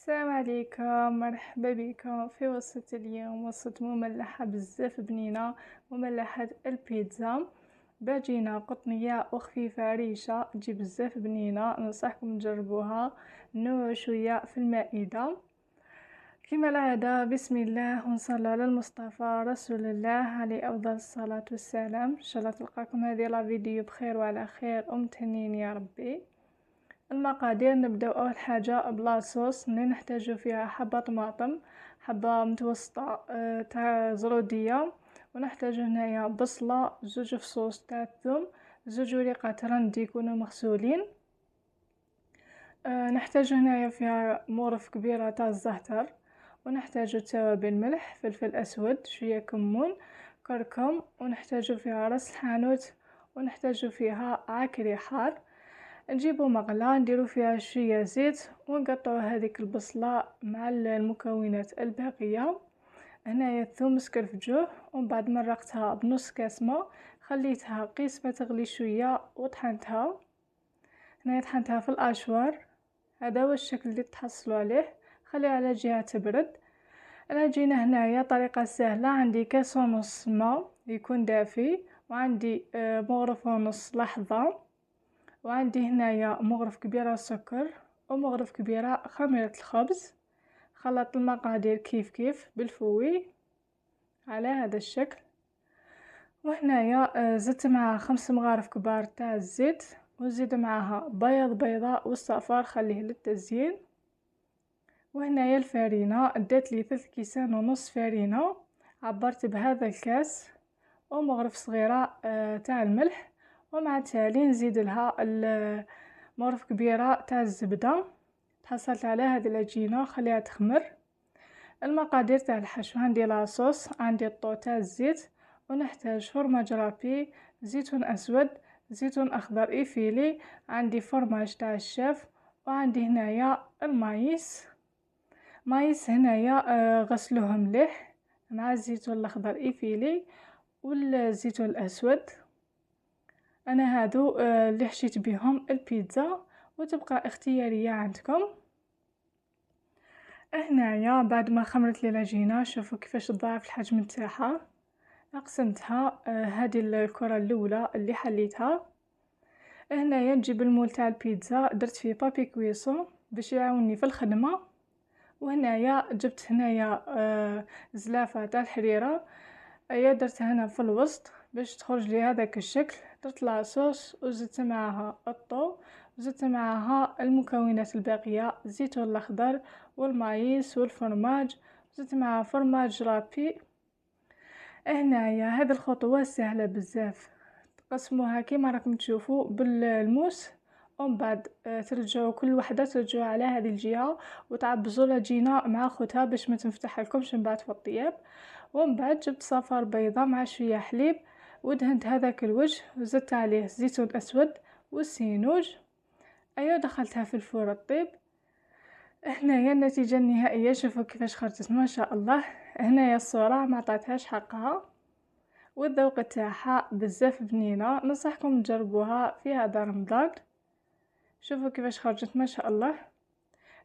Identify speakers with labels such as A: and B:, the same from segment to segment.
A: السلام عليكم، مرحبا بكم في وصفة اليوم. وصفة مملحة بزاف بنينة، مملحة البيتزا بعجينة قطنية وخفيفة ريشة، تجي بزاف بنينة. ننصحكم تجربوها، نوعوا شوية في المائدة. كما العادة بسم الله ونصلي على المصطفى رسول الله عليه أفضل الصلاة والسلام. إن شاء الله تلقاكم هذه لا فيديو بخير وعلى خير ومتهنين يا ربي. المقادير: نبداو اول حاجه بلاصوص اللي نحتاجو فيها حبه طماطم، حبه متوسطه تاع زروديه، ونحتاجو هنايا بصله، زوج فصوص تاع الثوم، زوج وريقات رند يكونوا مغسولين. نحتاجو هنايا فيها مغرف كبيره تاع الزعتر، ونحتاجو توابل ملح، فلفل اسود، شويه كمون، كركم، ونحتاجو فيها راس الحانوت، ونحتاجو فيها عكري حار. نجيبو مغلا نديرو فيها شويه زيت ونقطعو هذيك البصله مع المكونات الباقيه. هنايا الثوم سكرفجوه ومن بعد مرقتها بنص كاس ماء، خليتها قيس ما تغلي شويه وطحنتها. هنايا طحنتها في الاشوار. هذا هو الشكل اللي تحصلوا عليه. خليها على جهه تبرد. العجينه هنايا طريقه سهله. عندي كاس ونص ماء يكون دافي، وعندي مغرف ونص لحظه، وعندي هنايا مغرف كبيرة سكر ومغرف كبيرة خميرة الخبز. خلط المقادير كيف كيف بالفوي على هذا الشكل. وهنايا زدت معها 5 مغارف كبار تاع الزيت، وزيد معها بيضة والصفار خليه للتزيين. وهنايا الفارينة دات لي 3 كيسان ونص فارينة، عبرت بهذا الكاس، ومغرف صغيرة تاع الملح، ومع التالي نزيد لها مغرف كبيرة تاع الزبدة. تحصلت على هذه العجينة خليها تخمر. المقادير تاع الحشو: عندي لاصوص، عندي الطو تاع الزيت، ونحتاج فرماج رابي، زيتون اسود، زيتون اخضر ايفيلي، عندي فرماج تاع الشاف، وعندي هنايا المايس. هنايا غسلوه مليح مع الزيتون الاخضر ايفيلي والزيتون الاسود. انا هادو اللي حشيت بهم البيتزا، وتبقى اختياريه عندكم. هنايا بعد ما خمرت لي العجينه، شوفوا كيفاش تضاعف الحجم تاعها. قسمتها. هذه الكره الاولى اللي حليتها. هنايا نجيب المول تاع البيتزا، درت فيه بابي كويسون باش يعاونني في الخدمه. وهنايا جبت هنايا زلافه تاع الحريره، درتها هنا في الوسط باش تخرج لي هذاك الشكل. درت لاصوص وزدت معها الطو، وزدت معها المكونات الباقيه، الزيتون الاخضر والمايس والفرماج، زدت معها فرماج رابي. هنايا هذه الخطوه سهله بزاف. تقسموها كيما راكم تشوفوا بالموس، ومن بعد ترجعوا كل وحده ترجعوا على هذه الجهه، وتعبزوا العجينه مع خوتها باش ما تنفتح لكمش من بعد في الطياب. ومن بعد جبت صفار بيضه مع شويه حليب، ودهنت هذاك الوجه، وزدت عليه زيتون اسود والسينوج. دخلتها في الفرن الطيب. هنايا النتيجه النهائيه، شوفوا كيفاش خرجت ما شاء الله. هنايا الصوره ما عطاتهاش حقها، والذوق تاعها بزاف بنينه. ننصحكم تجربوها في هذا رمضان. شوفوا كيفاش خرجت ما شاء الله.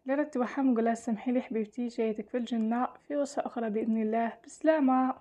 A: اللي راه توحم نقولها سمحي لي حبيبتي، جايتك في الجنه في وصفه اخرى باذن الله. بسلامه.